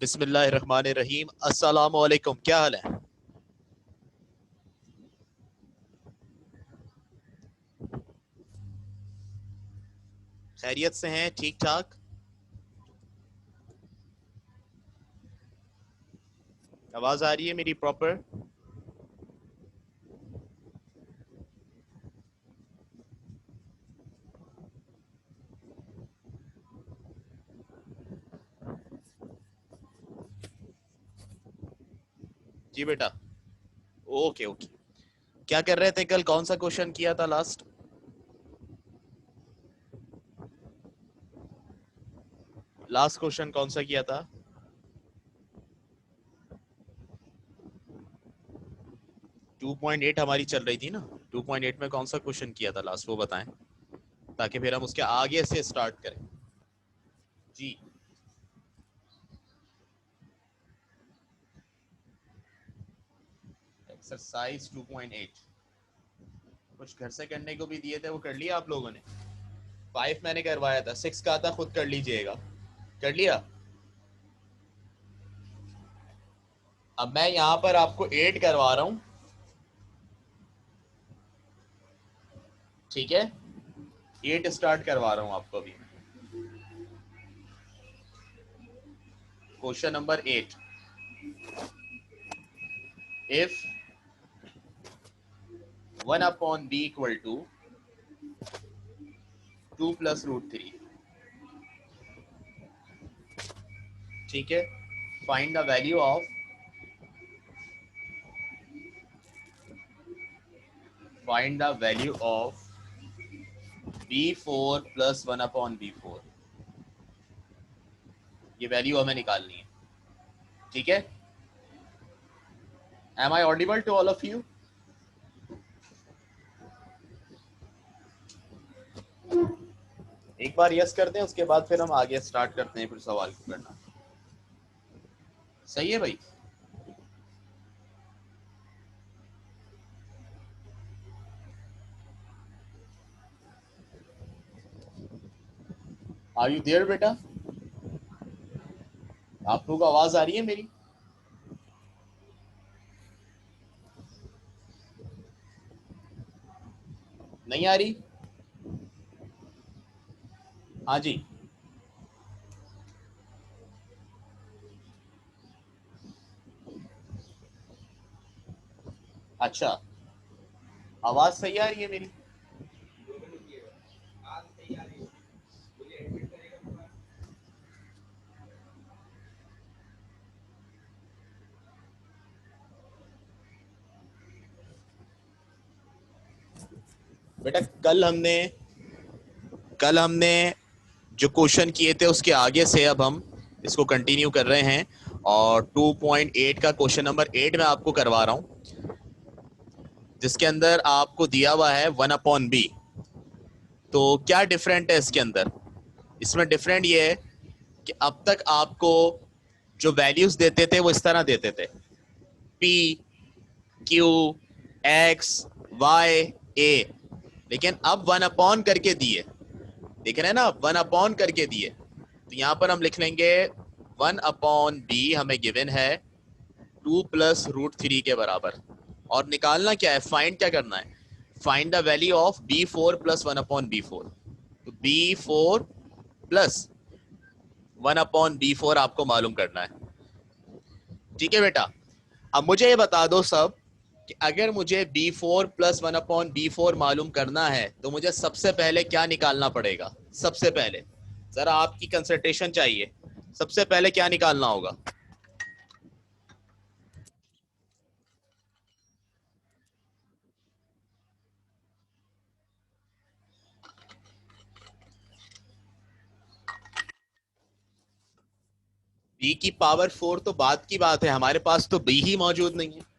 बिस्मिल्लाहिर्रहमानिर्रहीम। अस्सलाम वालेकुम। क्या हाल है? खैरियत से हैं? ठीक ठाक? आवाज आ रही है मेरी प्रॉपर? जी बेटा। Okay okay. क्या कर रहे थे कल? कौन सा क्वेश्चन किया था लास्ट? लास्ट क्वेश्चन कौन सा किया था? 2.8 हमारी चल रही थी ना। 2.8 में कौन सा क्वेश्चन किया था लास्ट, वो बताएं ताकि फिर हम उसके आगे से स्टार्ट करें। जी। एक्सरसाइज 2.8 कुछ घर से करने को भी दिए थे, वो कर लिया आप लोगों ने? 5 मैंने करवाया था, 6 का था, खुद कर लीजिएगा। कर लिया? अब मैं यहाँ पर आपको 8 करवा रहा हूँ, ठीक है? 8 स्टार्ट करवा रहा हूँ आपको अभी। Question number 8। If 1/b equal to 2 plus root 3, ठीक है? Find the value of b4 plus 1/b4। ये वैल्यू हमें निकालनी है, ठीक है? Am I audible to all of you? एक बार यस कर दें, उसके बाद फिर हम आगे स्टार्ट करते हैं, फिर सवाल करना। सही है भाई? आर यू देयर बेटा? आप लोगों को आवाज आ रही है मेरी? नहीं आ रही? हाँ जी। अच्छा, आवाज सही आ रही है मेरी? बेटा कल हमने जो क्वेश्चन किए थे उसके आगे से अब हम इसको कंटिन्यू कर रहे हैं, और 2.8 का क्वेश्चन नंबर 8 मैं आपको करवा रहा हूं, जिसके अंदर आपको दिया हुआ है 1/b। तो क्या डिफरेंट है इसके अंदर? इसमें डिफरेंट ये है कि अब तक आपको जो वैल्यूज देते थे वो इस तरह देते थे: p, q, x, y, a। लेकिन अब 1/, करके दिए, देख रहे हैं ना? 1/, करके दिए। तो यहां पर हम लिख लेंगे 1/b हमें गिवन है 2 प्लस रूट 3 के बराबर। और निकालना क्या है, फाइंड क्या करना है? Find the value of b4 plus 1/b4। तो b4 प्लस 1/b4 आपको मालूम करना है, ठीक है बेटा? अब मुझे ये बता दो सब कि अगर मुझे b4 प्लस 1/b4 मालूम करना है तो मुझे सबसे पहले क्या निकालना पड़ेगा? सबसे पहले जरा आपकी कंसंट्रेशन चाहिए। सबसे पहले क्या निकालना होगा? b की पावर 4 तो बात की बात है, हमारे पास तो b ही मौजूद नहीं है।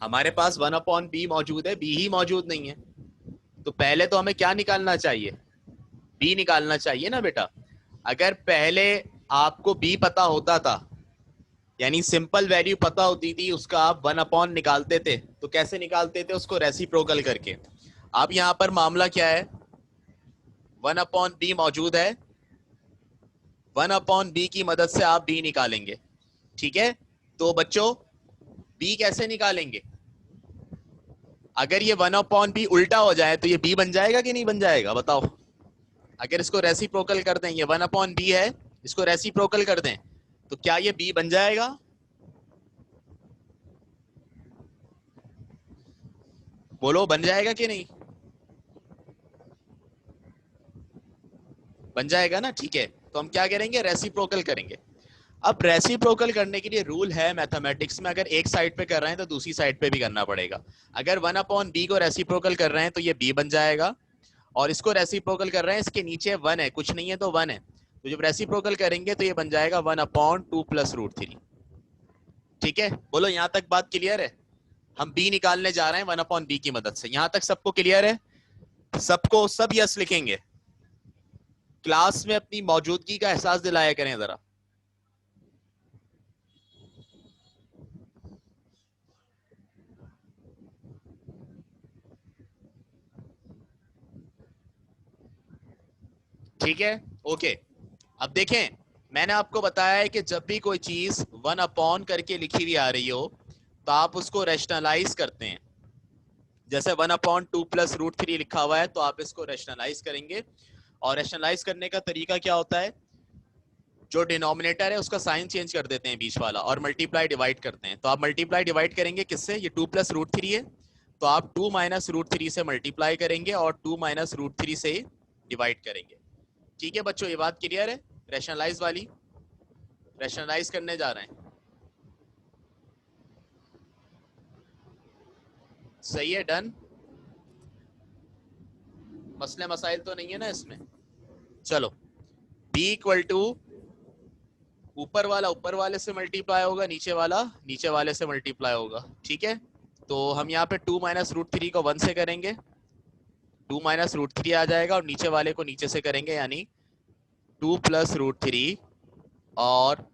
हमारे पास 1/b मौजूद है, b ही मौजूद नहीं है। तो पहले तो हमें क्या निकालना चाहिए? b निकालना चाहिए ना बेटा। अगर पहले आपको b पता होता था, यानी सिंपल वैल्यू पता होती थी, उसका आप 1/, निकालते थे। तो कैसे निकालते थे उसको? रेसिप्रोकल करके। अब यहां पर मामला क्या है? 1/b मौजूद है, वन अपॉन बी की मदद से आप बी निकालेंगे, ठीक है। तो बच्चों बी कैसे निकालेंगे? अगर ये वन अपॉन बी उल्टा हो जाए तो ये बी बन जाएगा कि नहीं बन जाएगा, बताओ। अगर इसको रेसिप्रोकल कर दें, ये वन अपॉन बी है, इसको रेसिप्रोकल कर दें तो क्या ये बी बन जाएगा? बोलो बन जाएगा कि नहीं? बन जाएगा ना, ठीक है। तो हम क्या करेंगे, रेसिप्रोकल करेंगे। अब रेसिप्रोकल करने के लिए रूल है मैथमेटिक्स में, अगर एक साइड पे कर रहे हैं तो दूसरी साइड पे भी करना पड़ेगा। अगर वन अपॉन बी को रेसिप्रोकल कर रहे हैं तो ये बी बन जाएगा, और इसको रेसिप्रोकल कर रहे हैं, इसके नीचे वन है, कुछ नहीं है तो वन है, तो जब रेसिप्रोकल करेंगे तो ये बन जाएगा one upon two plus root three. ठीक है, बोलो यहां तक बात क्लियर है? हम बी निकालने जा रहे हैं वन अपॉन बी की मदद से, यहां तक सबको क्लियर है? सबको सब यस लिखेंगे। क्लास में अपनी मौजूदगी का एहसास दिलाया करें जरा। ठीक है, ओके। अब देखें, मैंने आपको बताया है कि जब भी कोई चीज वन अपॉन करके लिखी हुई आ रही हो तो आप उसको रैशनलाइज करते हैं। जैसे one upon two plus root three लिखा हुआ है तो आप इसको रैशनलाइज करेंगे, और रैशनलाइज करने का तरीका क्या होता है, जो डिनोमिनेटर है उसका साइन चेंज कर देते हैं बीच वाला, और मल्टीप्लाई डिवाइड करते हैं। तो आप मल्टीप्लाई डिवाइड करेंगे किससे, ये टू प्लस रूट थ्री है तो आप टू माइनस रूट थ्री से मल्टीप्लाई करेंगे और टू माइनस रूट थ्री से डिवाइड करेंगे। ठीक है बच्चों, ये बात क्लियर है? रैशनलाइज वाली, रैशनलाइज करने जा रहे हैं, सही है, डन। मसले मसाइल तो नहीं है ना इसमें? चलो, b इक्वल टू ऊपर वाला ऊपर वाले से मल्टीप्लाई होगा, नीचे वाला नीचे वाले से मल्टीप्लाई होगा, ठीक है। तो हम यहाँ पे टू माइनस रूट थ्री को वन से करेंगे, टू माइनस रूट थ्री आ जाएगा, और नीचे वाले को नीचे से करेंगे, यानी टू प्लस रूट थ्री और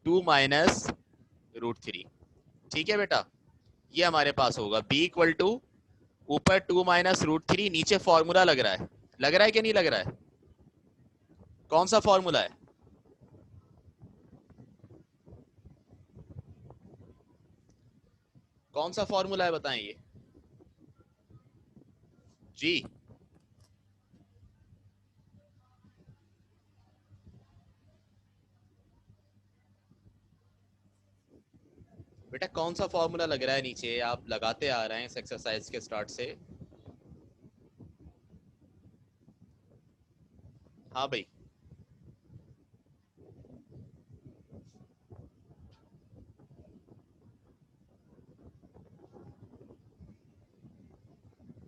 टू माइनस रूट थ्री। ठीक है बेटा, ये हमारे पास होगा b इक्वल टू ऊपर टू माइनस रूट थ्री, नीचे फॉर्मूला लग रहा है, लग रहा है कि नहीं लग रहा है? कौन सा फॉर्मूला है? कौन सा फॉर्मूला है बताएं ये जी। बेटा कौन सा फॉर्मूला लग रहा है नीचे, आप लगाते आ रहे हैं इस एक्सरसाइज के स्टार्ट से। हाँ भाई,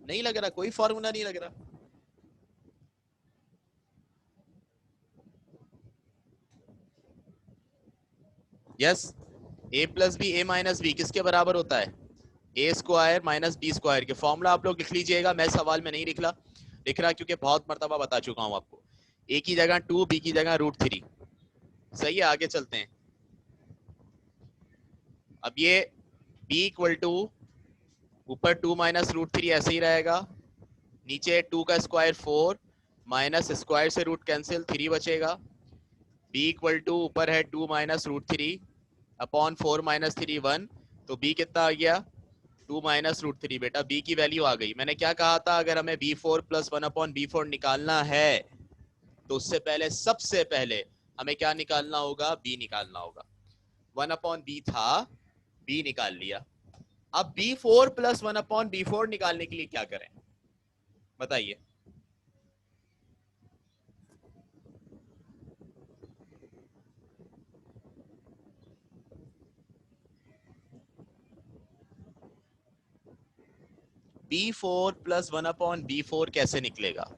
नहीं लग रहा, कोई फॉर्मूला नहीं लग रहा। यस, ए प्लस बी, ए माइनस बी किसके बराबर होता है, ए स्क्वायर माइनस बी स्क्वायर। के फॉर्मूला आप लोग लिख लीजिएगा, मैं सवाल में नहीं लिख रहा क्योंकि बहुत मरतबा बता चुका हूं आपको। ए की जगह टू, बी की जगह रूट थ्री। सही है, आगे चलते हैं। अब ये b इक्वल टू ऊपर टू माइनस रूट थ्री ऐसे ही रहेगा, नीचे टू का स्क्वायर फोर, माइनस स्क्वायर से रूट कैंसिल, थ्री बचेगा। b इक्वल टू ऊपर है two minus root three upon four minus three one, तो b कितना आ गया, टू माइनस रूट थ्री। बेटा b की वैल्यू आ गई। मैंने क्या कहा था, अगर हमें B four plus one upon B four निकालना है तो उससे पहले सबसे पहले हमें क्या निकालना होगा, b निकालना होगा। वन अपॉन बी था, b निकाल लिया। अब B four plus one upon B four निकालने के लिए क्या करें बताइए। B four plus one upon B four कैसे निकलेगा?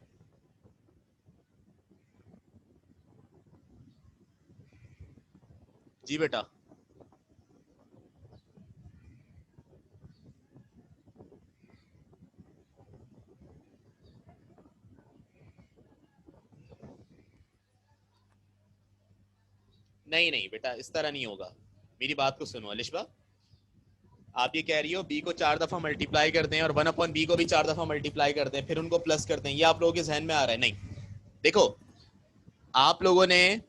जी बेटा, नहीं नहीं बेटा, इस तरह नहीं होगा। मेरी बात को सुनो अलिशबा, आप ये कह रही हो बी को चार दफा मल्टीप्लाई कर दें और वन अपॉन बी को भी चार दफा मल्टीप्लाई कर दें फिर उनको प्लस कर दें, ये आप लोगों के जहन में आ रहा है? नहीं, देखो आप लोगों ने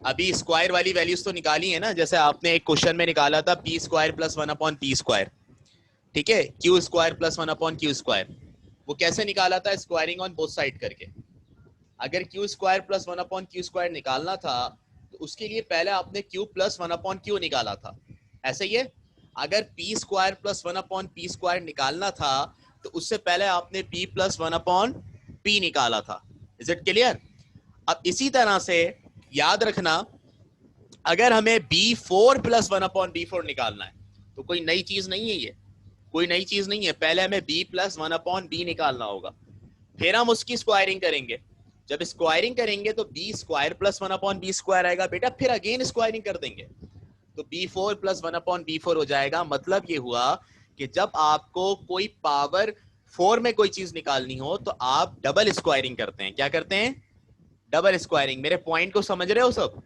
अभी स्क्वायर वाली वैल्यूज तो निकाली है ना, जैसे आपने एक क्वेश्चन में निकाला था P square plus 1/p square, ठीक है, Q square plus 1/q square. वो कैसे निकाला था? स्क्वायरिंग ऑन बोथ साइड करके। अगर Q square plus 1/q square निकालना था तो उसके लिए पहले आपने q प्लस 1/q निकाला था, ऐसे ही है। अगर p square plus 1/p square निकालना था तो उससे पहले आपने p प्लस 1/p निकाला था। Is it clear? अब इसी तरह से याद रखना, अगर हमें b4 प्लस 1/b4 निकालना है तो कोई नई चीज नहीं है ये, कोई नई चीज नहीं है। पहले हमें b प्लस 1/b निकालना होगा, फिर हम उसकी स्क्वायरिंग करेंगे। जब स्क्वायरिंग करेंगे तो b square plus 1/b square आएगा बेटा, फिर अगेन स्क्वायरिंग कर देंगे तो b4 प्लस 1/b4 हो जाएगा। मतलब ये हुआ कि जब आपको कोई पावर 4 में कोई चीज निकालनी हो तो आप डबल स्क्वायरिंग करते हैं। क्या करते हैं? Double squaring. मेरे पॉइंट को समझ रहे हो सब?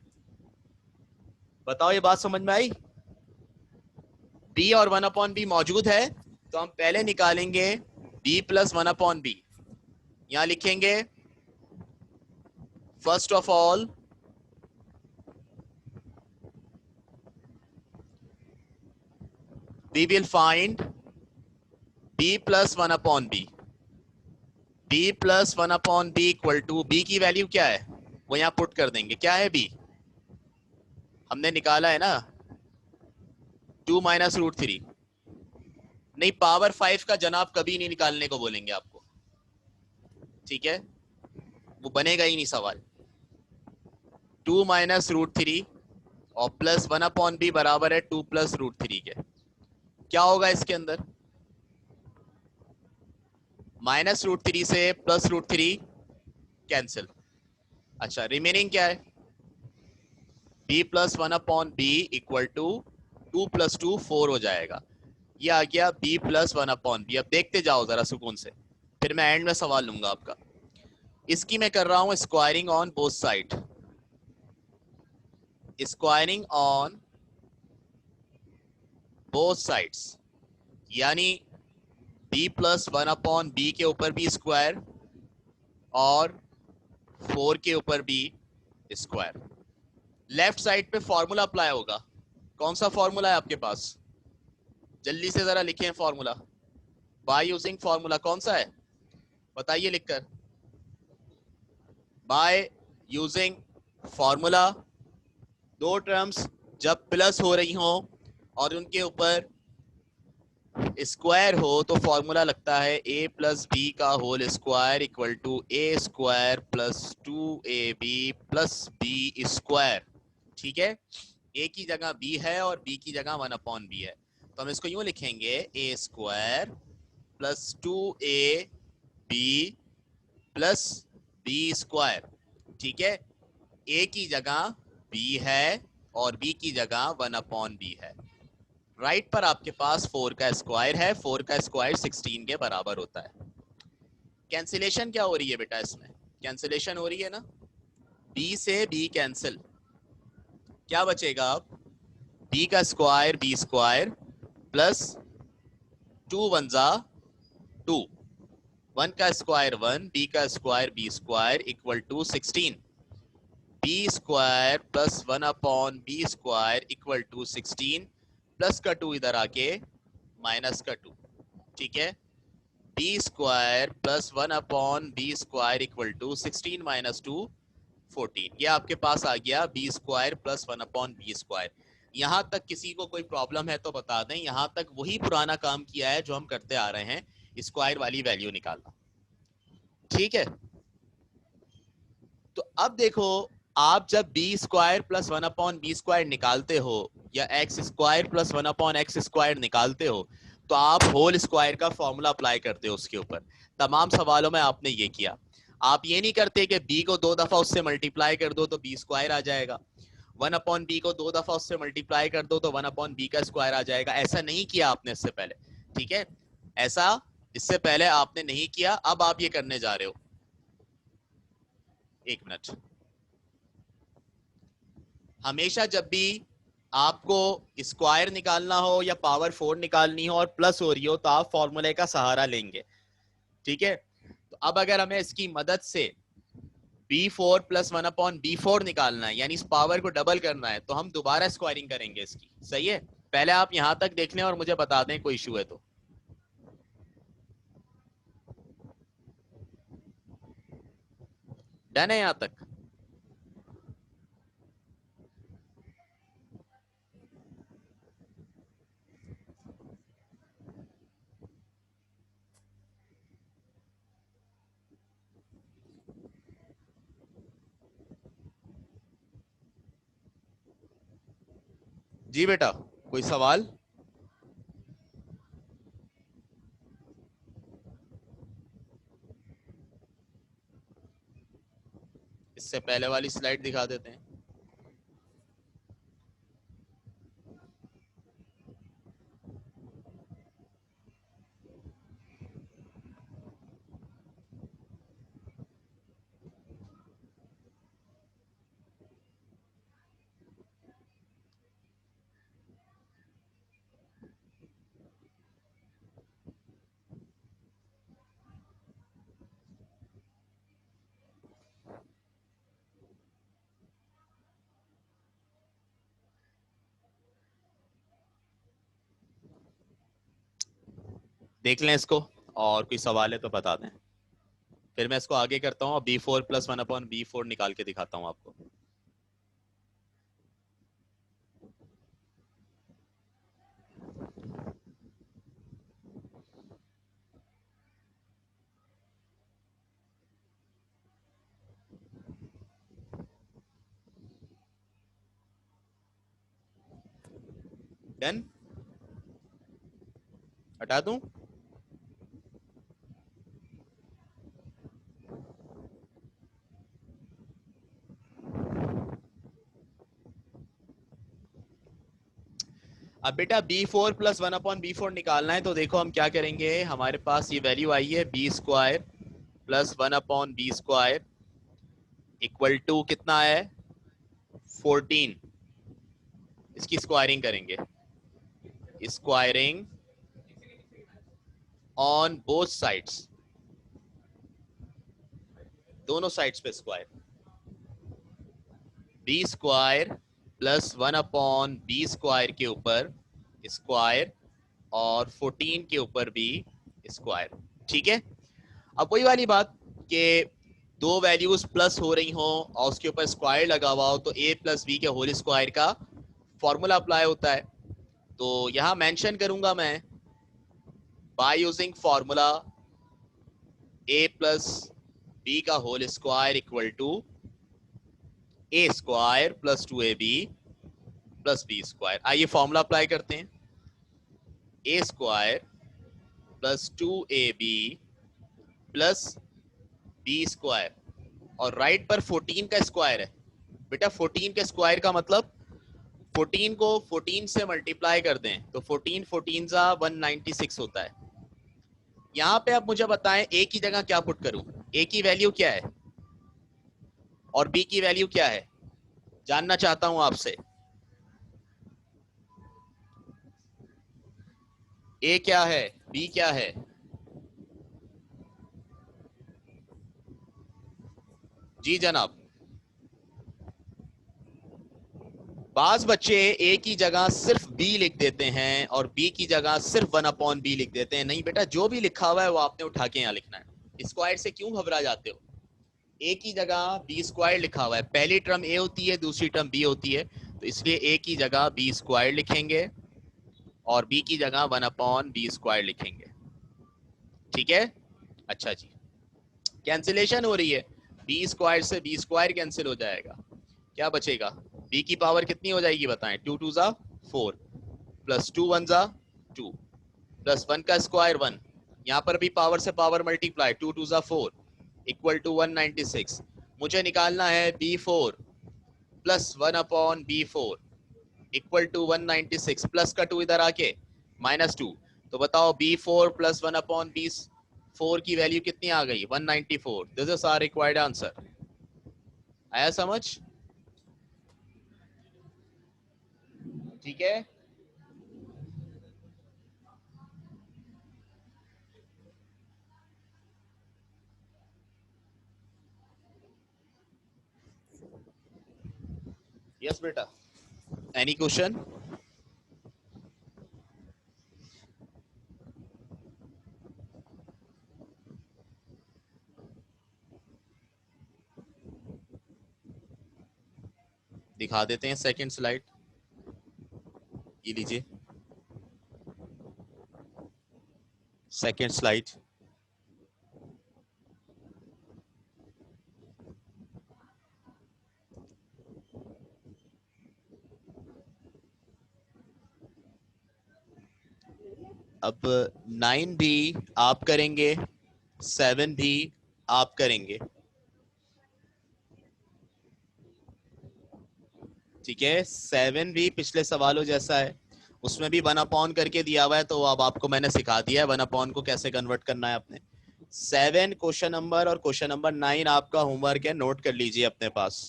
बताओ ये बात समझ में आई? b और 1/b मौजूद है तो हम पहले निकालेंगे b प्लस 1/b। यहां लिखेंगे first of all we will find b plus 1/b। b plus 1/b equal to, b की वैल्यू क्या है वो यहां पुट कर देंगे। क्या है b? हमने निकाला है ना 2 माइनस रूट 3। नहीं, पावर 5 का जनाब कभी नहीं निकालने को बोलेंगे आपको, ठीक है? वो बनेगा ही नहीं सवाल। 2 माइनस रूट 3 और प्लस 1/b बराबर है 2 प्लस रूट 3 के। क्या होगा इसके अंदर? माइनस रूट 3 से प्लस रूट 3 कैंसिल। अच्छा, रिमेनिंग क्या है? b plus 1/b equal to 2 plus 2 4 हो जाएगा। ये आ गया b प्लस 1/b। अब देखते जाओ जरा सुकून से, फिर मैं एंड में सवाल लूंगा आपका। इसकी मैं कर रहा हूं squaring on both side. Squaring on both sides यानी b प्लस 1/b के ऊपर b स्क्वायर और 4 के ऊपर b स्क्वायर। लेफ्ट साइड पे फॉर्मूला अप्लाई होगा। कौन सा फॉर्मूला है आपके पास? जल्दी से जरा लिखें फॉर्मूला। बाय यूजिंग फॉर्मूला कौन सा है बताइए लिखकर। बाय यूजिंग फॉर्मूला, दो टर्म्स जब प्लस हो रही हो और उनके ऊपर स्क्वायर हो तो फॉर्मूला लगता है a प्लस बी का whole square equal to a square plus 2ab plus b square. ठीक है, a की जगह b है और b की जगह 1/b है, तो हम इसको यूं लिखेंगे a square plus 2ab plus b square. ठीक है, a की जगह b है और b की जगह 1/b है। राइट पर आपके पास 4 का स्क्वायर है, 4 का स्क्वायर 16 के बराबर होता है। कैंसिलेशन क्या हो रही है बेटा? इसमें कैंसिलेशन हो रही है ना, b से b कैंसिल, क्या बचेगा अब? b का स्क्वायर b स्क्वायर प्लस 2 1 जा 2, 1 का स्क्वायर 1, b का square b square equal to 16। b square plus 1/b square equal to 16, plus का 2 इधर आके माइनस का 2। ठीक है, b square plus 1/b square equal to 16 minus 2 14। ये आपके पास आ गया b square plus 1/b square. यहां तक किसी को कोई प्रॉब्लम है तो बता दें। यहां तक वही पुराना काम किया है जो हम करते आ रहे हैं, स्क्वायर वाली वैल्यू निकालना। ठीक है, तो अब देखो, आप जब b square plus 1/b square निकालते हो या x square plus 1/x square निकालते हो तो आप होल स्क्वायर का फॉर्मूला अप्लाई करते हो उसके ऊपर। तमाम सवालों में आपने ये किया। आप ये नहीं करते कि b को 2 दफा उससे मल्टीप्लाई कर दो तो b स्क्वायर आ जाएगा, 1/b को 2 दफा उससे मल्टीप्लाई कर दो तो 1/b का स्क्वायर आ जाएगा। ऐसा नहीं किया आपने इससे पहले, ठीक है? ऐसा इससे पहले आपने नहीं किया, अब आप ये करने जा रहे हो। एक मिनट, हमेशा जब भी आपको स्क्वायर निकालना हो या पावर 4 निकालनी हो और प्लस हो रही हो तो आप फॉर्मूले का सहारा लेंगे। ठीक है, तो अब अगर हमें इसकी मदद से B4 प्लस 1/B4 निकालना है, यानी इस पावर को डबल करना है, तो हम दोबारा स्क्वायरिंग करेंगे इसकी। सही है, पहले आप यहां तक देख लें और मुझे बता दें कोई इशू है तो। डन है यहां तक? जी बेटा, कोई सवाल? इससे पहले वाली स्लाइड दिखा देते हैं। देख लें इसको, और कोई सवाल है तो बता दें, फिर मैं इसको आगे करता हूँ और B4 प्लस 1/B4 निकाल के दिखाता हूँ आपको। डन? हटा दूं? अब बेटा B4 प्लस 1/B4 निकालना है, तो देखो हम क्या करेंगे, हमारे पास ये वैल्यू आई है B² plus 1/B² equal to कितना है, 14। इसकी स्क्वायरिंग करेंगे, स्क्वायरिंग ऑन बोथ साइड्स, दोनों साइड्स पे स्क्वायर। B² प्लस 1/B² के ऊपर स्क्वायर और 14 के ऊपर भी स्क्वायर। ठीक है, अब वही वाली बात कि दो वैल्यूज प्लस हो रही हो और उसके ऊपर स्क्वायर लगा हुआ हो, तो a प्लस बी के होल स्क्वायर का फॉर्मूला अप्लाई होता है। तो यहां मेंशन करूंगा मैं, by using formula a plus B का whole square equal to A² plus 2ab plus B²। आइए फॉर्मूला अप्लाई करते हैं, A² plus 2ab plus B², और राइट पर 14 का स्क्वायर है। बेटा 14 के स्क्वायर का मतलब 14 को 14 से मल्टीप्लाई कर दें तो 14 14 जा 196 होता है। यहां पे आप मुझे बताएं ए की जगह क्या पुट करूं, ए की वैल्यू क्या है और बी की वैल्यू क्या है, जानना चाहता हूं आपसे। ए क्या है, बी क्या है? जी जनाब। बाज बच्चे ए की जगह सिर्फ बी लिख देते हैं और बी की जगह सिर्फ 1/B लिख देते हैं। नहीं बेटा, जो भी लिखा हुआ है वो आपने उठा के यहाँ लिखना है। स्क्वायर से क्यों घबरा जाते हो? ए की जगह B² लिखा हुआ है, पहली टर्म ए होती है, दूसरी टर्म बी होती है, तो इसलिए ए की जगह B² लिखेंगे और बी की जगह 1/B² लिखेंगे। ठीक है, अच्छा जी, कैंसिलेशन हो रही है, B² से B² कैंसिल हो जाएगा, क्या बचेगा, बी की पावर कितनी हो जाएगी बताएं, 2 2 जा 4 प्लस 2 1 जा 2 प्लस 1 का स्क्वायर 1, यहाँ पर भी पावर से पावर मल्टीप्लाई, 2 2 जा 4 इक्वल टू 196। मुझे निकालना है B4 plus 1/B4 equal to 196, plus का 2 इधर आके -2, तो बताओ B4 प्लस 1/B4 की वैल्यू कितनी आ गई, 194। This is our required answer. आया समझ? ठीक है, यस बेटा, एनी क्वेश्चन? दिखा देते हैं सेकंड स्लाइड, ये लीजिए सेकंड स्लाइड। अब 9 भी आप करेंगे, 7 भी आप करेंगे, ठीक है। 7 भी पिछले सवालों जैसा है, उसमें भी 1/, करके दिया हुआ है, तो अब आपको मैंने सिखा दिया है 1/, को कैसे कन्वर्ट करना है अपने। 7 क्वेश्चन नंबर और क्वेश्चन नंबर 9 आपका होमवर्क है, नोट कर लीजिए अपने पास।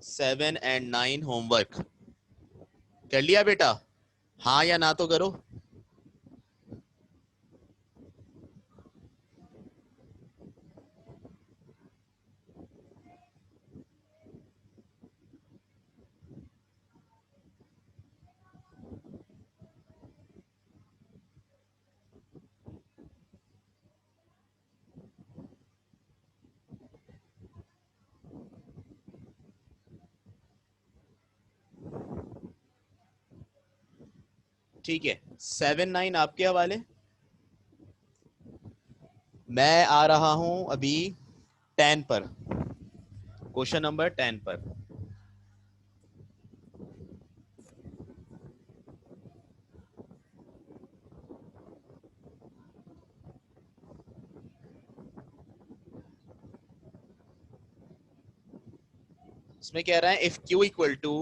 7 एंड 9 होमवर्क कर लिया बेटा? हाँ या ना तो करो। ठीक है, 7 9 आपके हवाले। मैं आ रहा हूं अभी 10 पर, क्वेश्चन नंबर 10 पर। इसमें कह रहा है if Q equal to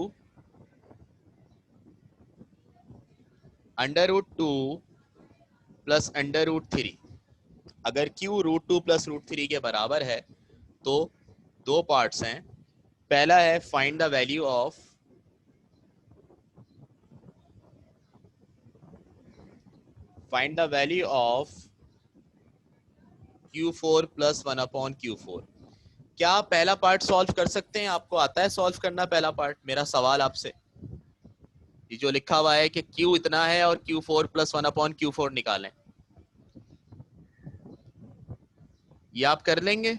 √2 plus √3, अगर Q √2 प्लस √3 के बराबर है तो दो पार्ट्स हैं। पहला है find the value of Q4 plus 1/Q4। क्या आप पहला पार्ट सॉल्व कर सकते हैं? आपको आता है सॉल्व करना पहला पार्ट? मेरा सवाल आपसे, ये जो लिखा हुआ है कि Q इतना है और Q4 प्लस 1/Q4 निकालें, ये आप कर लेंगे?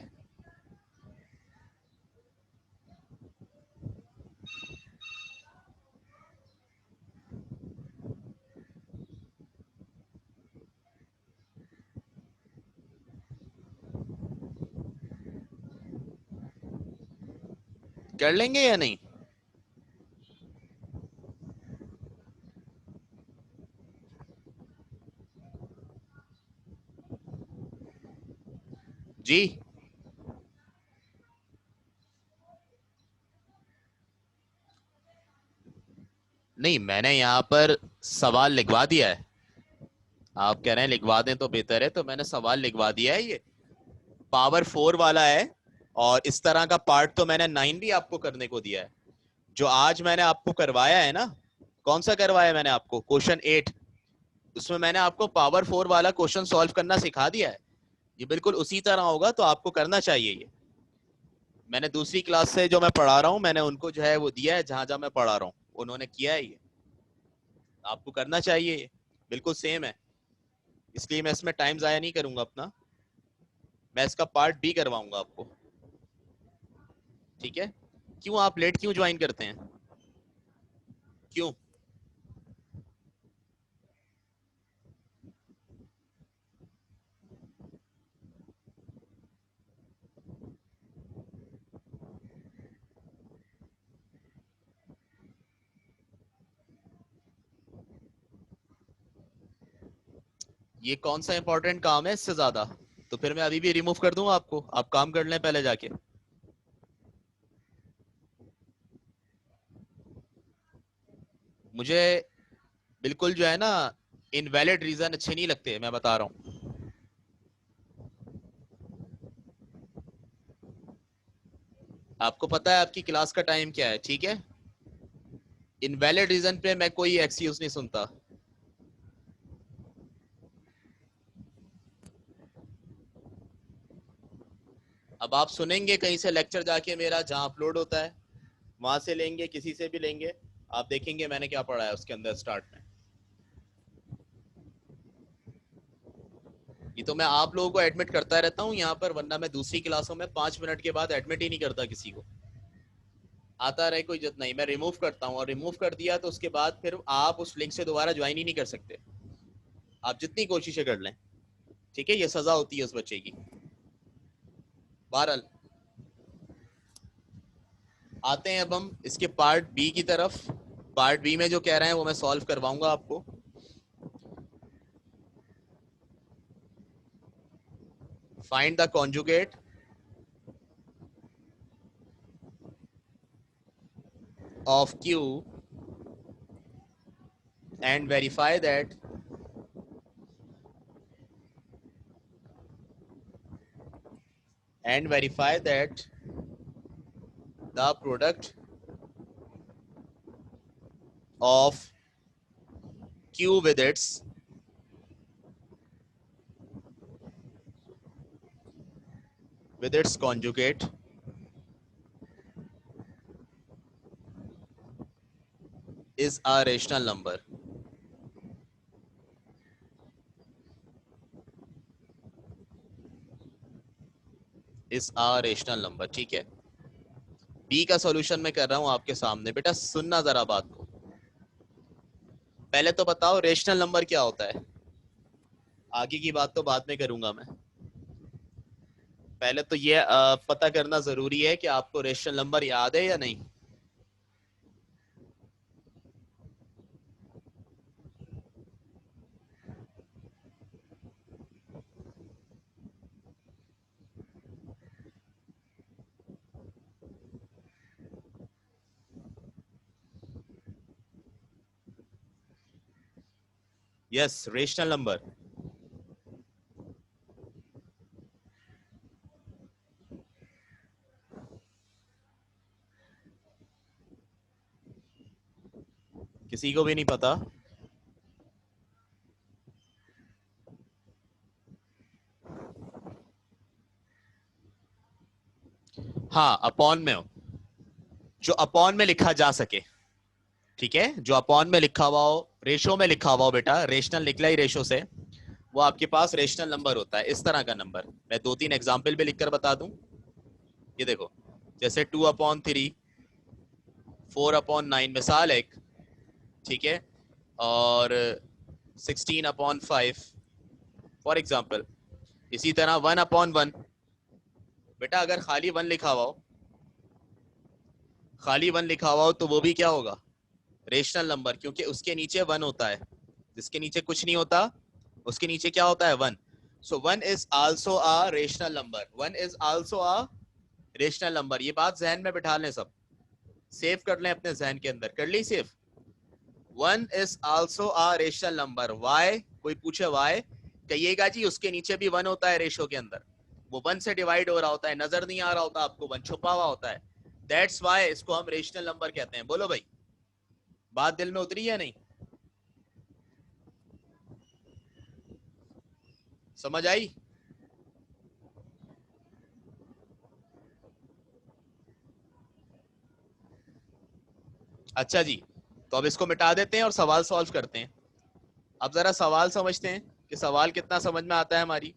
कर लेंगे या नहीं? जी नहीं, मैंने यहाँ पर सवाल लिखवा दिया है। आप कह रहे हैं लिखवा दें तो बेहतर है, तो मैंने सवाल लिखवा दिया है। ये पावर 4 वाला है, और इस तरह का पार्ट तो मैंने 9 भी आपको करने को दिया है। जो आज मैंने आपको करवाया है ना, कौन सा करवाया मैंने आपको? क्वेश्चन 8, उसमें मैंने आपको पावर 4 वाला क्वेश्चन सॉल्व करना सिखा दिया है। ये बिल्कुल उसी तरह होगा, तो आपको करना चाहिए ये। मैंने दूसरी क्लास से जो मैं पढ़ा रहा हूँ, मैंने उनको जो है वो दिया है, जहां जहां मैं पढ़ा रहा हूँ उन्होंने किया है ये। आपको करना चाहिए ये, बिल्कुल सेम है। इसलिए मैं इसमें टाइम जाया नहीं करूंगा अपना, मैं इसका पार्ट भी करवाऊंगा आपको, ठीक है। क्यों आप लेट क्यों ज्वाइन करते हैं? क्यों? ये कौन सा इंपॉर्टेंट काम है इससे ज्यादा? तो फिर मैं अभी भी रिमूव कर दूंगा आपको, आप काम कर लें पहले जाके। मुझे बिल्कुल जो है ना इनवैलिड रीजन अच्छे नहीं लगते, मैं बता रहा हूँ। आपको पता है आपकी क्लास का टाइम क्या है, ठीक है। इनवैलिड रीजन पे मैं कोई एक्सक्यूज नहीं सुनता। अब आप सुनेंगे कहीं से लेक्चर जाके मेरा, जहां अपलोड होता है वहां से लेंगे, किसी से भी लेंगे, आप देखेंगे मैंने क्या पढ़ा है उसके अंदर स्टार्ट में। ये तो मैं आप लोगों को एडमिट करता रहता हूँ यहाँ पर, वरना मैं दूसरी क्लासों में 5 मिनट के बाद एडमिट ही नहीं करता किसी को। आता रहे कोई इज्जत नहीं, मैं रिमूव करता हूँ, और रिमूव कर दिया तो उसके बाद फिर आप उस लिंक से दोबारा ज्वाइन ही नहीं कर सकते, आप जितनी कोशिशें कर लें। ठीक है, ये सजा होती है उस बच्चे की। बहरहाल आते हैं अब हम इसके पार्ट बी की तरफ। पार्ट बी में जो कह रहे हैं वो मैं सॉल्व करवाऊंगा आपको। Find the conjugate of Q and verify that the product of Q with its conjugate is a rational number. Is a rational number. ठीक है, बी का सॉल्यूशन मैं कर रहा हूं आपके सामने। बेटा सुनना जरा बात को, पहले तो बताओ रेशनल नंबर क्या होता है। आगे की बात तो बाद में करूंगा मैं, पहले तो ये पता करना जरूरी है कि आपको रेशनल नंबर याद है या नहीं। Yes, rational number. किसी को भी नहीं पता? हाँ, अपॉन में हो, जो अपॉन में लिखा जा सके। ठीक है, जो अपॉन में लिखा हुआ हो, रेशो में लिखा हुआ हो, बेटा रेशनल निकला ही रेशो से, वो आपके पास रेशनल नंबर होता है। इस तरह का नंबर मैं 2-3 एग्जाम्पल भी लिखकर बता दूं। ये देखो, जैसे 2/3, 4/9 मिसाल एक, ठीक है, और 16/5 फॉर एग्जाम्पल। इसी तरह 1/1, बेटा अगर खाली 1 लिखा हुआ हो, खाली 1 लिखा हुआ हो तो वो भी क्या होगा, रेशनल नंबर, क्योंकि उसके नीचे 1 होता है। जिसके नीचे कुछ नहीं होता उसके नीचे क्या होता है, 1। सो 1 is also a rational number, 1 is also a rational number. ये बात जहन में बिठा लें, सब सेव कर लें अपने जहन के अंदर, कर ली save. 1 is also a rational number. Why, कोई पूछे वाई, कहिएगा जी उसके नीचे भी 1 होता है रेशो के अंदर, वो 1 से डिवाइड हो रहा होता है, नजर नहीं आ रहा होता आपको, 1 छुपा हुआ होता है। दैट्स वाई इसको हम रेशनल नंबर कहते हैं। बोलो भाई, बात दिल में उतरी है नहीं, समझ आई? अच्छा जी, तो अब इसको मिटा देते हैं और सवाल सॉल्व करते हैं। अब जरा सवाल समझते हैं कि सवाल कितना समझ में आता है हमारी।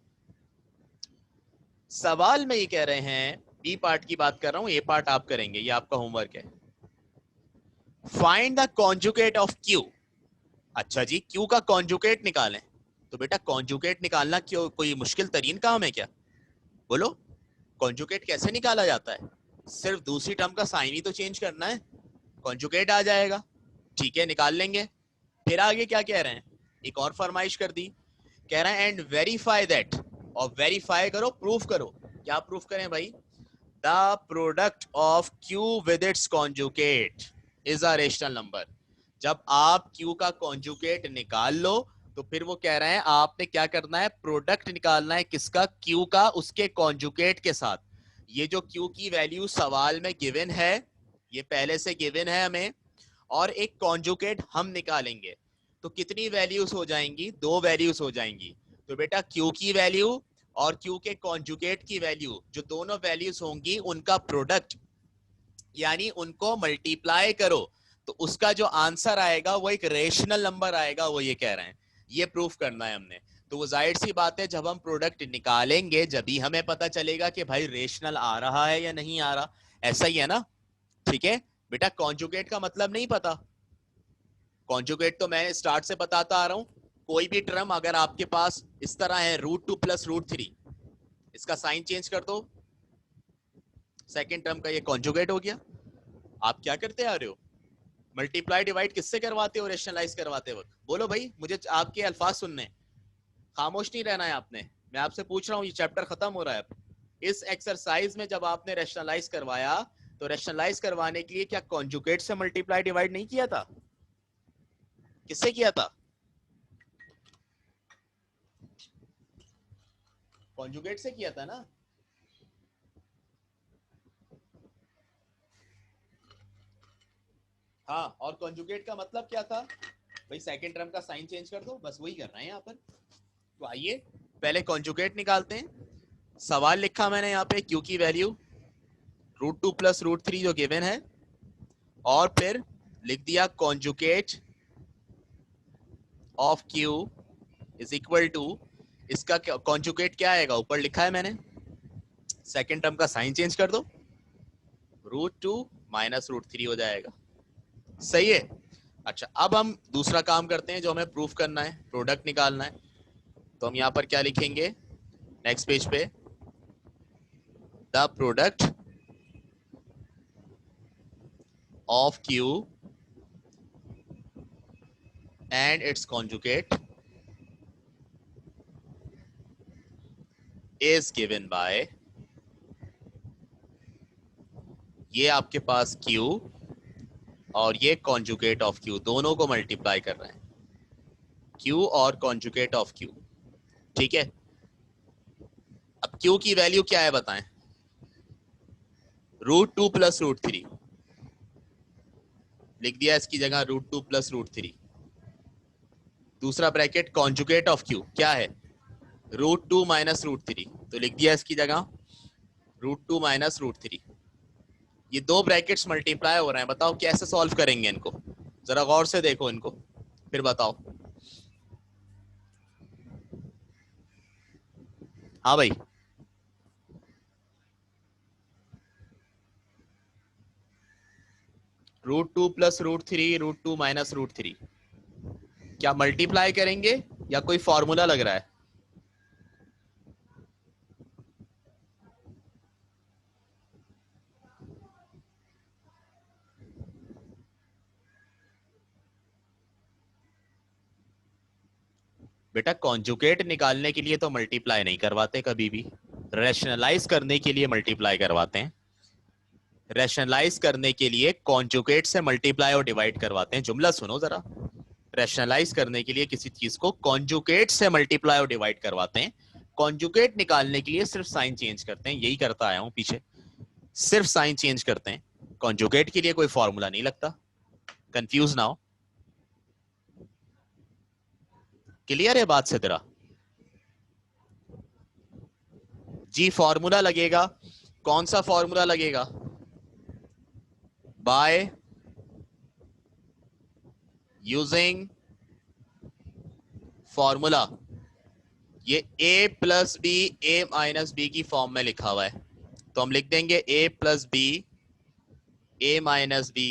सवाल में ये कह रहे हैं, बी पार्ट की बात कर रहा हूं, ए पार्ट आप करेंगे, ये आपका होमवर्क है। Find the conjugate of Q. अच्छा जी, क्यू का कॉन्जुगेट निकालें, तो बेटा कॉन्जुगेट निकालना क्यों कोई मुश्किल तरीन काम है क्या? बोलो, कॉन्जुगेट कैसे निकाला जाता है? सिर्फ दूसरी टर्म का साइन ही तो चेंज करना है, कॉन्जुगेट आ जाएगा। ठीक है, निकाल लेंगे। फिर आगे क्या कह रहे हैं, एक और फरमाइश कर दी, कह रहे हैं एंड वेरीफाई दैट, और वेरीफाई करो, प्रूफ करो। क्या प्रूफ करें भाई? The product of Q with its conjugate is a rational number. जब आप क्यू का कॉन्जुगेट निकाल लो तो फिर वो कह रहे हैं आपने क्या करना है, प्रोडक्ट निकालना है किसका, क्यू का, उसके कॉन्जुगेट के साथ। ये जो क्यू की वैल्यू सवाल में गिवन है, ये पहले से गिवन है हमें, और एक कॉन्जुगेट हम निकालेंगे, तो कितनी वैल्यूज हो जाएंगी, 2 वैल्यूज हो जाएंगी। तो बेटा क्यू की वैल्यू और Q के कॉन्जुगेट की वैल्यू, जो दोनों वैल्यूज होंगी उनका प्रोडक्ट, यानी उनको मल्टीप्लाई करो, तो उसका जो आंसर आएगा वो एक रेशनल नंबर आएगा, वो ये कह रहे हैं। ये प्रूफ करना है हमने। तो वो जाहिर सी बात है, जब हम प्रोडक्ट निकालेंगे जब ही हमें पता चलेगा कि भाई रेशनल आ रहा है या नहीं आ रहा। ऐसा ही है ना? ठीक है बेटा, कॉन्जुगेट का मतलब नहीं पता। कॉन्जुगेट तो मैं स्टार्ट से बताता आ रहा हूं। कोई भी टर्म अगर आपके पास इस तरह है √2 + √3, इसका साइन चेंज कर दो, सेकेंड टर्म का ये कॉन्जुगेट हो गया। आप क्या करते आ रहे हो? मल्टीप्लाई डिवाइड किससे करवाते हो रेशनलाइज करवाते वक्त? बोलो भाई, मुझे आपके अल्फाज सुनने, खामोश नहीं रहना है आपने। मैं आपसे पूछ रहा हूँ, ये चैप्टर खत्म हो रहा है अब। इस एक्सरसाइज में जब आपने रेशनलाइज करवाया, तो रेशनलाइज करवाने के लिए क्या कॉन्जुगेट से मल्टीप्लाई डिवाइड नहीं किया था? किससे किया था? कॉन्जुगेट से किया था ना? हाँ, और कॉन्जुगेट का मतलब क्या था भाई? सेकंड टर्म का साइन चेंज कर दो, बस वही करना है यहाँ पर। तो आइए पहले कॉन्जुगेट निकालते हैं। सवाल लिखा मैंने यहाँ पे Q की वैल्यू √2 + √3 जो गिवन है, और फिर लिख दिया conjugate of Q is equal to, इसका कॉन्जुगेट क्या आएगा ऊपर लिखा है मैंने, सेकंड टर्म का साइन चेंज कर दो, √2 - √3 हो जाएगा। सही है। अच्छा, अब हम दूसरा काम करते हैं जो हमें प्रूफ करना है, प्रोडक्ट निकालना है। तो हम यहां पर क्या लिखेंगे नेक्स्ट पेज पे? The product of Q and it's conjugate is given by, ये आपके पास Q और ये कॉन्जुगेट ऑफ Q, दोनों को मल्टीप्लाई कर रहे हैं, Q और कॉन्जुगेट ऑफ Q। ठीक है, अब Q की वैल्यू क्या है बताएं? √2 + √3 लिख दिया, इसकी जगह √2 + √3। दूसरा ब्रैकेट कॉन्जुगेट ऑफ Q क्या है? √2 - √3, तो लिख दिया इसकी जगह √2 - √3। ये दो ब्रैकेट्स मल्टीप्लाई हो रहे हैं, बताओ कैसे सॉल्व करेंगे इनको? जरा गौर से देखो इनको, फिर बताओ। हाँ भाई, √2 + √3, √2 - √3, क्या मल्टीप्लाई करेंगे या कोई फॉर्मूला लग रहा है? बेटा, कॉन्जुगेट निकालने के लिए तो मल्टीप्लाई नहीं करवाते कभी भी, रैशनलाइज करने के लिए मल्टीप्लाई करवाते हैं। रैशनलाइज करने के लिए कॉन्जुगेट से मल्टीप्लाई और डिवाइड करवाते हैं। जुमला सुनो जरा। रैशनलाइज करने के लिए किसी चीज को कॉन्जुगेट से मल्टीप्लाई और डिवाइड करवाते हैं। कॉन्जुगेट निकालने के लिए सिर्फ साइन चेंज करते हैं, यही करता आया हूं पीछे, सिर्फ साइन चेंज करते हैं। कॉन्जुगेट के लिए कोई फॉर्मूला नहीं लगता, कंफ्यूज ना हो। क्लियर है बात से तेरा? जी, फॉर्मूला लगेगा। कौन सा फॉर्मूला लगेगा? Bye using formula. ये a + b a - b की फॉर्म में लिखा हुआ है, तो हम लिख देंगे a + b a - b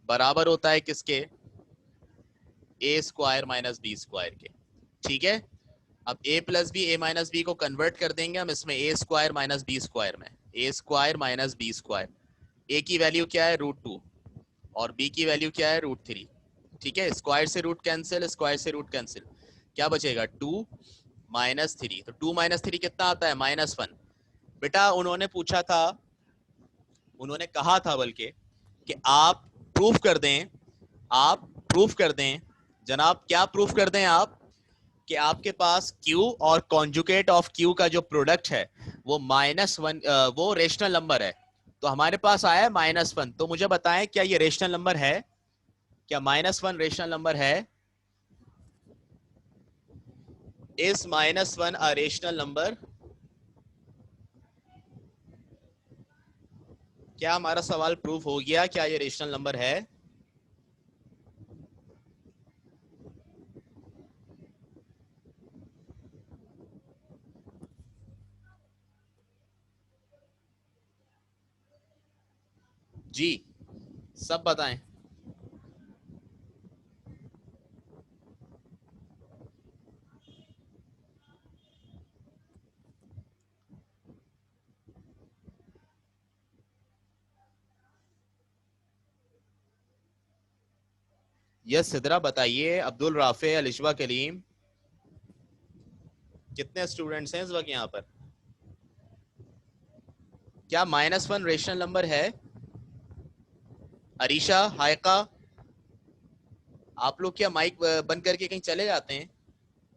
बराबर होता है किसके? a² - b² के। ठीक है, अब a + b a - b को कन्वर्ट कर देंगे हम इसमें a² - b² में, a² - b²। a की वैल्यू क्या है? √2, और b की वैल्यू क्या है? √3। ठीक है, स्क्वायर से रूट कैंसिल, स्क्वायर से रूट कैंसिल, क्या बचेगा? 2 - 3। तो 2 - 3 कितना आता है? -1। बेटा उन्होंने पूछा था, उन्होंने कहा था बल्कि कि आप प्रूफ कर दें, आप प्रूफ कर दें जनाब। क्या प्रूफ कर दें आप? कि आपके पास Q और कॉन्जुगेट ऑफ Q का जो प्रोडक्ट है वो -1, वो रेशनल नंबर है। तो हमारे पास आया है -1। तो मुझे बताएं क्या ये रेशनल नंबर है? क्या -1 रेशनल नंबर है? Is -1 a rational number? क्या हमारा सवाल प्रूफ हो गया? क्या ये रेशनल नंबर है? जी, सब बताएं। यस सिद्रा बताइए। अब्दुल राफे, अलिशवा कलीम, कितने स्टूडेंट्स हैं इस वक्त यहाँ पर? क्या -1 रेशनल नंबर है? अरीशा, हायका, आप लोग क्या माइक बंद करके कहीं चले जाते हैं?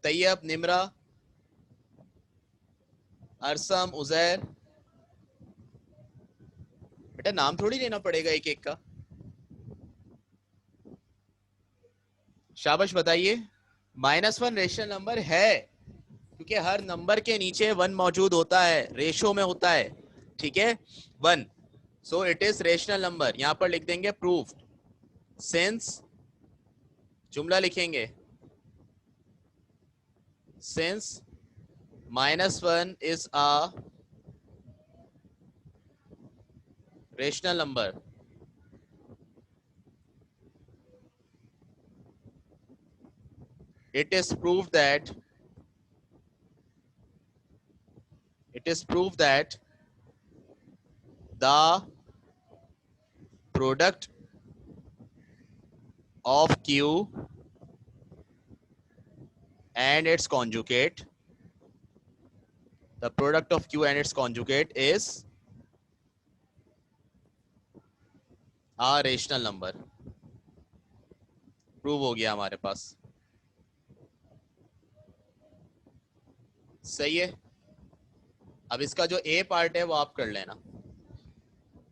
तैयब, निमरा, अरसम, उजैर, बेटा नाम थोड़ी लेना पड़ेगा एक एक का। शाबाश बताइए। -1 रेशनल नंबर है, क्योंकि हर नंबर के नीचे 1 मौजूद होता है, रेशो में होता है, ठीक है, 1। So it is rational number. यहां पर लिख देंगे प्रूफ, सिंस, जुमला लिखेंगे, since -1 is a rational number, it is proved that the product of q and its conjugate is a rational number। Prove हो गया हमारे पास। सही है। अब इसका जो ए पार्ट है वो आप कर लेना।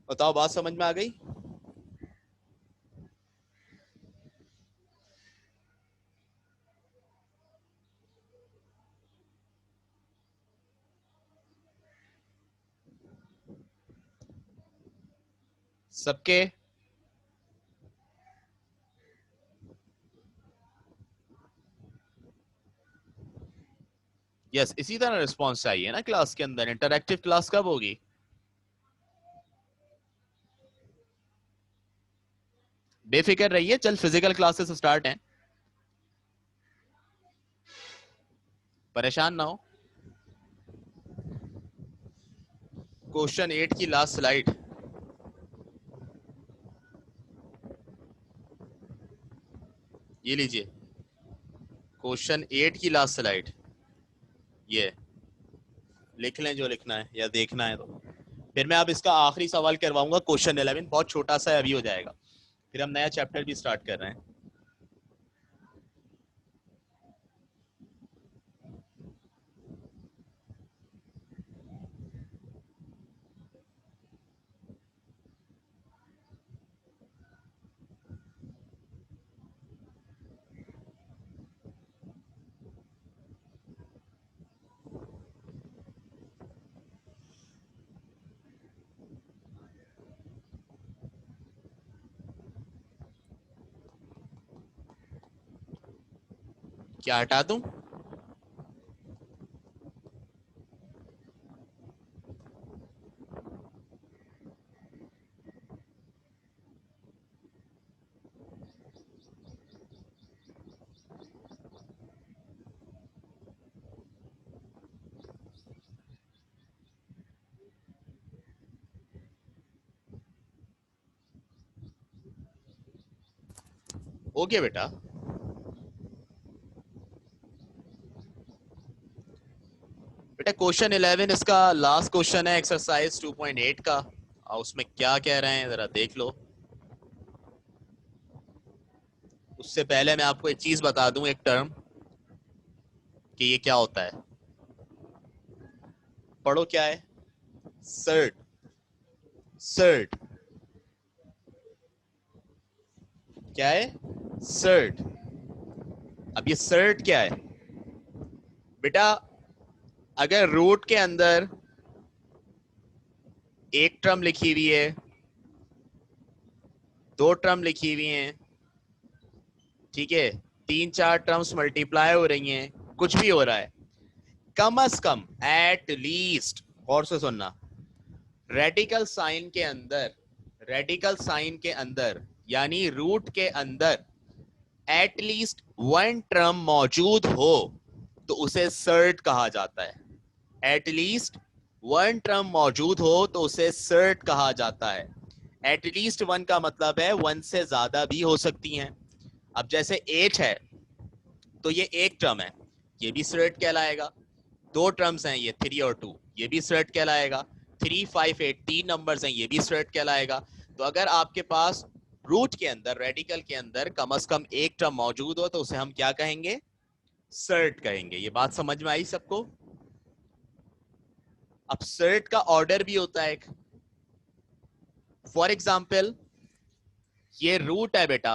बताओ बात समझ में आ गई? सबके? यस, इसी तरह रिस्पॉन्स चाहिए ना क्लास के अंदर। इंटरैक्टिव क्लास कब होगी? बेफिक्र रहिए, चल फिजिकल क्लासेस स्टार्ट हैं, परेशान ना हो। क्वेश्चन 8 की लास्ट स्लाइड, ये लीजिए। क्वेश्चन 8 की लास्ट स्लाइड, ये लिख लें जो लिखना है, या देखना है तो। फिर मैं अब इसका आखिरी सवाल करवाऊंगा, क्वेश्चन 11, बहुत छोटा सा अभी हो जाएगा, फिर हम नया चैप्टर भी स्टार्ट कर रहे हैं। क्या हटा दूं? ओके बेटा। बेटा क्वेश्चन 11 इसका लास्ट क्वेश्चन है, एक्सरसाइज 2.8 का। उसमें क्या कह रहे हैं जरा देख लो। उससे पहले मैं आपको एक चीज बता दूं, एक टर्म, कि ये क्या होता है। पढ़ो क्या है। सर्ट। सर्ट क्या है? सर्ट। अब ये सर्ट क्या है बेटा? अगर रूट के अंदर एक टर्म लिखी हुई है दो टर्म लिखी हुई हैं, ठीक है, तीन चार टर्म्स मल्टीप्लाई हो रही हैं, कुछ भी हो रहा है, कम अज कम एट लीस्ट, गौर से सुनना, रेडिकल साइन के अंदर, रेडिकल साइन के अंदर यानी रूट के अंदर एट लीस्ट वन टर्म मौजूद हो तो उसे सर्ट कहा जाता है। एट लीस्ट वन टर्म मौजूद हो तो उसे सर्ट कहा जाता है। एट लीस्ट वन का मतलब है वन से ज्यादा भी हो सकती हैं। अब जैसे 8 है तो ये एक टर्म है, ये भी सर्ट कहलाएगा। दो टर्म्स हैं ये 3 और 2, ये भी सर्ट कहलाएगा। 3 5 8 तीन नंबर्स हैं, ये भी सर्ट कहलाएगा। तो अगर आपके पास रूट के अंदर, रेडिकल के अंदर कम से कम एक टर्म मौजूद हो तो उसे हम क्या कहेंगे? सर्ट कहेंगे। ये बात समझ में आई सबको? अब सर्ट का ऑर्डर भी होता है एक। फॉर एग्जाम्पल ये रूट है बेटा,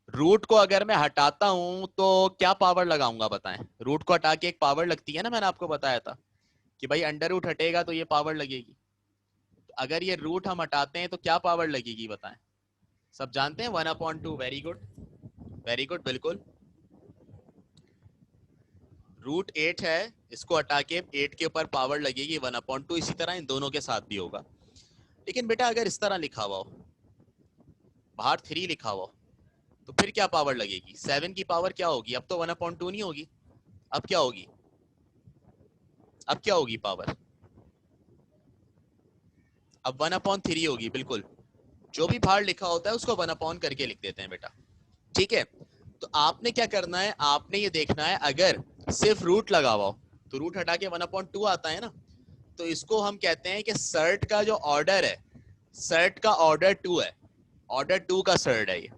रूट को अगर मैं हटाता हूं तो क्या पावर लगाऊंगा बताएं? रूट को हटा के एक पावर लगती है ना, मैंने आपको बताया था कि भाई अंडर रूट हटेगा तो ये पावर लगेगी। तो अगर ये रूट हम हटाते हैं तो क्या पावर लगेगी बताएं? सब जानते हैं 1/2। वेरी गुड, वेरी गुड, बिल्कुल। रूट 8 है, इसको हटा के 8 के ऊपर पावर लगेगी 1/2। इसी तरह इन दोनों के साथ भी होगा। लेकिन बेटा अगर इस तरह लिखा हुआ हो, बाहर 3 लिखा हुआ हो, तो फिर क्या पावर लगेगी? 7 की पावर क्या होगी? अब तो 1/2 नहीं होगी, अब क्या होगी? अब क्या होगी पावर? अब 1/3 होगी, बिल्कुल। जो भी बाहर लिखा होता है उसको 1/ करके लिख देते हैं बेटा, ठीक है। तो आपने क्या करना है, आपने ये देखना है अगर सिर्फ रूट लगा हुआ हो तो रूट हटा के 1/2 आता है ना, तो इसको हम कहते हैं कि सर्ट का जो ऑर्डर है, सर्ट का ऑर्डर 2 है, ऑर्डर 2 का सर्ट है ये।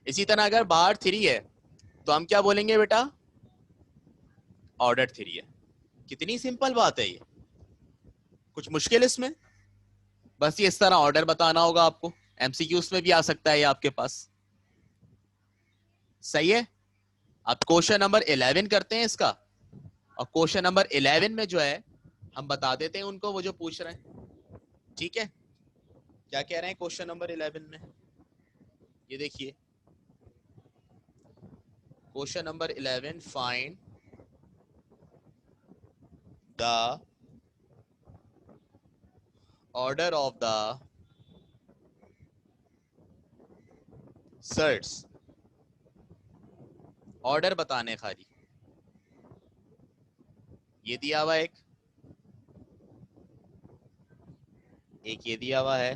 इसी तरह अगर बाहर 3 है तो हम क्या बोलेंगे बेटा? ऑर्डर 3 है। कितनी सिंपल बात है ये, कुछ मुश्किल इसमें? बस ये इस तरह ऑर्डर बताना होगा आपको। एमसीक्यूज में भी आ सकता है ये आपके पास, सही है। अब क्वेश्चन नंबर 11 करते हैं इसका, और क्वेश्चन नंबर 11 में जो है हम बता देते हैं उनको, वो जो पूछ रहे हैं, ठीक है। क्या कह रहे हैं क्वेश्चन नंबर 11 में? ये देखिए question number 11, find the order of the surds. Order बताने खाली, ये दिया हुआ एक ये दिया हुआ है,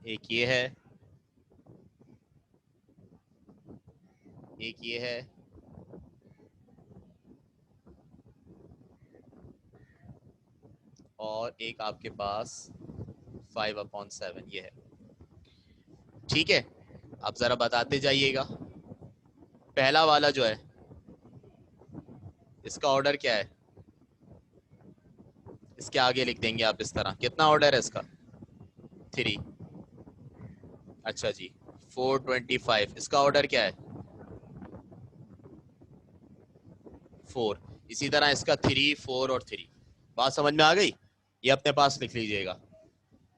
एक ये है, एक ये है, और एक आपके पास 5/7 ये है, ठीक है। आप जरा बताते जाइएगा। पहला वाला जो है इसका ऑर्डर क्या है? इसके आगे लिख देंगे आप इस तरह। कितना ऑर्डर है इसका? 3। अच्छा जी। 425, इसका ऑर्डर क्या है? 4। इसी तरह इसका 3 4 और 3। बात समझ में आ गई? ये अपने पास लिख लीजिएगा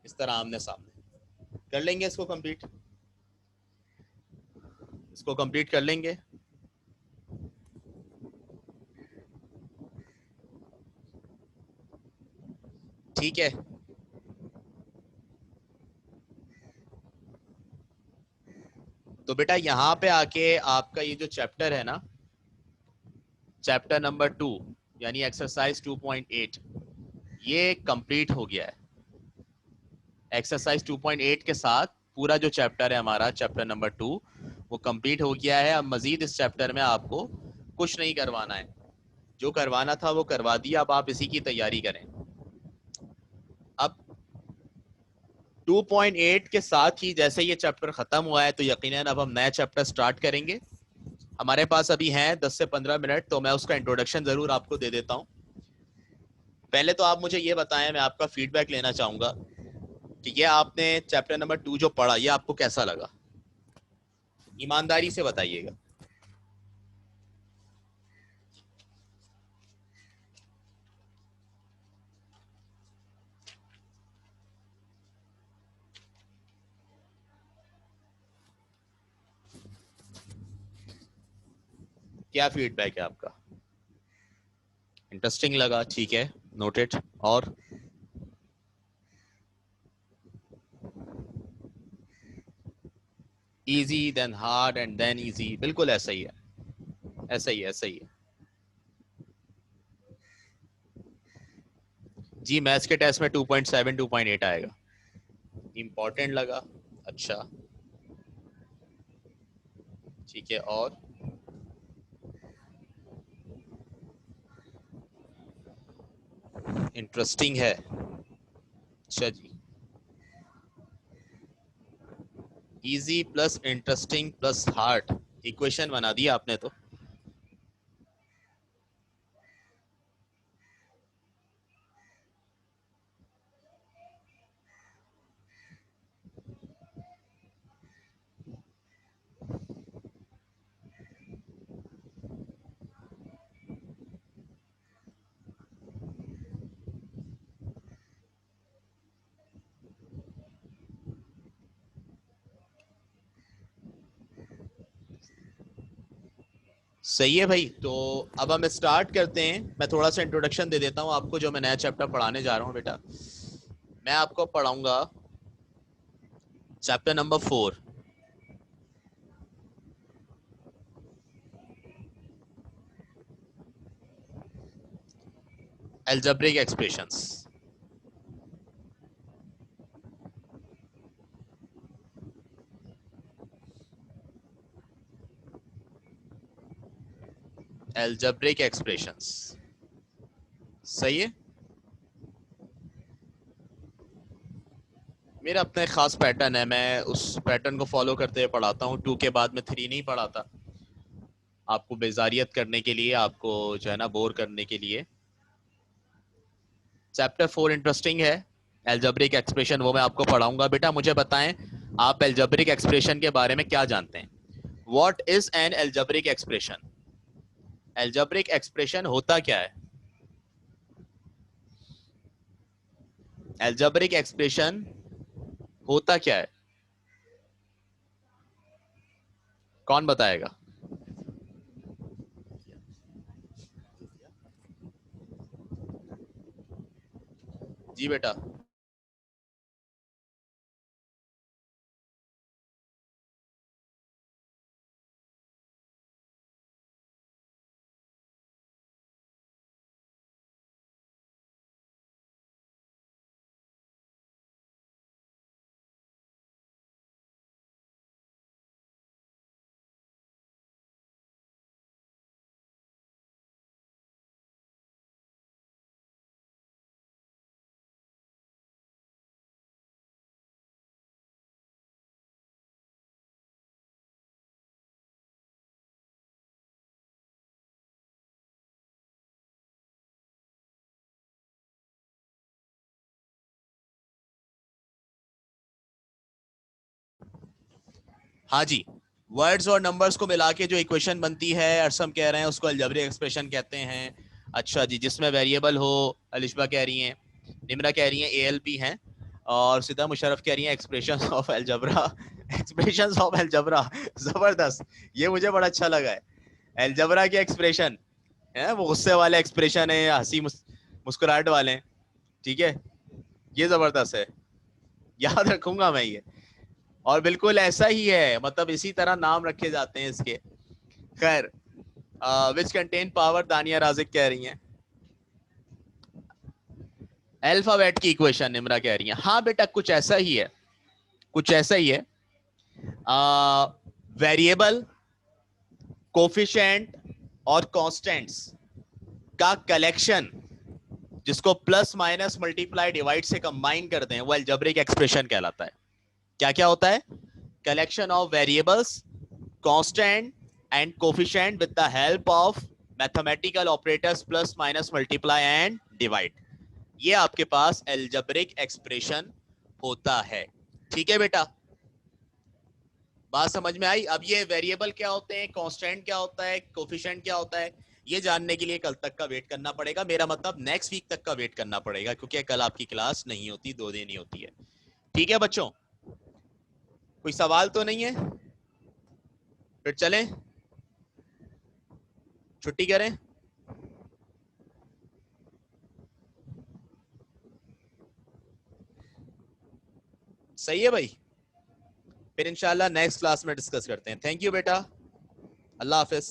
इस तरह आमने सामने। कर लेंगे इसको कंप्लीट, इसको कंप्लीट कर लेंगे। ठीक है। तो बेटा यहाँ पे आके आपका ये जो चैप्टर है ना, चैप्टर नंबर 2 यानी एक्सरसाइज 2.8, ये कंप्लीट हो गया है। एक्सरसाइज 2.8 के साथ पूरा जो चैप्टर है हमारा, चैप्टर नंबर 2, वो कंप्लीट हो गया है। अब मजीद इस चैप्टर में आपको कुछ नहीं करवाना है, जो करवाना था वो करवा दिया। अब आप इसी की तैयारी करें। अब 2.8 के साथ ही जैसे ये चैप्टर खत्म हुआ है तो यकीनन अब हम नया चैप्टर स्टार्ट करेंगे। हमारे पास अभी हैं 10 से 15 मिनट, तो मैं उसका इंट्रोडक्शन जरूर आपको दे देता हूँ। पहले तो आप मुझे ये बताएं, मैं आपका फीडबैक लेना चाहूंगा कि ये आपने चैप्टर नंबर 2 जो पढ़ा, ये आपको कैसा लगा? ईमानदारी से बताइएगा। क्या फीडबैक है आपका? इंटरेस्टिंग लगा, ठीक है, नोटेड। और easy then hard and then easy, बिल्कुल ऐसा ही है, ऐसा ही है, ऐसा ही है जी। मैथ्स के टेस्ट में 2.7 2.8 आएगा। इंपॉर्टेंट लगा, अच्छा, ठीक है। और इंटरेस्टिंग है, अच्छा जी। Easy plus interesting plus hard, equation बना दी आपने तो। सही है भाई, तो अब हम स्टार्ट करते हैं। मैं थोड़ा सा इंट्रोडक्शन दे देता हूँ आपको, जो मैं नया चैप्टर पढ़ाने जा रहा हूँ बेटा। मैं आपको पढ़ाऊंगा chapter number 4, algebraic expressions. Algebraic expressions, सही है। मेरा अपना एक खास पैटर्न है, मैं उस पैटर्न को फॉलो करते हुए पढ़ाता हूँ। 2 के बाद में 3 नहीं पढ़ाता, आपको बेजारियत करने के लिए, आपको जो है ना बोर करने के लिए। चैप्टर 4 इंटरेस्टिंग है, एल्जेब्रिक एक्सप्रेशन, वो मैं आपको पढ़ाऊंगा। बेटा मुझे बताएं, आप एल्जेब्रिक एक्सप्रेशन के बारे में क्या जानते हैं? What is an algebraic expression? Algebraic expression होता क्या है? एल्जेब्रिक एक्सप्रेशन होता क्या है? कौन बताएगा? जी बेटा। हाँ जी, वर्ड्स और नंबर्स को मिला के जो इक्वेशन बनती है, अरसम कह रहे हैं उसको अलजेब्रिक एक्सप्रेशन कहते हैं। अच्छा जी, जिसमें वेरिएबल हो, अलिशबा कह रही हैं, निम्रा कह रही हैं एएलपी हैं, और सिद्धा मुशर्रफ कह रही हैं expression of algebra. Expression of algebra, जबरदस्त, ये मुझे बड़ा अच्छा लगा है। अलजबरा के एक्सप्रेशन है, वो गुस्से वाले एक्सप्रेशन है, हंसी मुस्कुराहट वाले, ठीक है, ये जबरदस्त है, याद रखूंगा मैं ये। और बिल्कुल ऐसा ही है, मतलब इसी तरह नाम रखे जाते हैं इसके। खैर, विच कंटेन पावर, दानिया राजिक कह रही हैं अल्फाबेट की इक्वेशन, निम्रा कह रही हैं हाँ बेटा कुछ ऐसा ही है, कुछ ऐसा ही है। वेरिएबल, कोफिशिएंट और कांस्टेंट्स का कलेक्शन, जिसको प्लस माइनस मल्टीप्लाई डिवाइड से कंबाइन करते हैं, वो अलजेब्रिक एक्सप्रेशन कहलाता है। क्या क्या होता है? Collection of variables, constant and coefficient with the help of mathematical operators plus minus multiply and divide, ये आपके पास अलजेब्रिक एक्सप्रेशन होता है। ठीक है बेटा, बात समझ में आई? अब ये वेरिएबल क्या होते हैं, कांस्टेंट क्या होता है, कोफिशिएंट क्या होता है, ये जानने के लिए कल तक का वेट करना पड़ेगा, मेरा मतलब नेक्स्ट वीक तक का वेट करना पड़ेगा, क्योंकि कल आपकी क्लास नहीं होती, 2 दिन ही होती है। ठीक है बच्चों, कोई सवाल तो नहीं है? फिर चलें। छुट्टी करें? सही है भाई, फिर इंशाल्लाह नेक्स्ट क्लास में डिस्कस करते हैं। थैंक यू बेटा, अल्लाह हाफिज।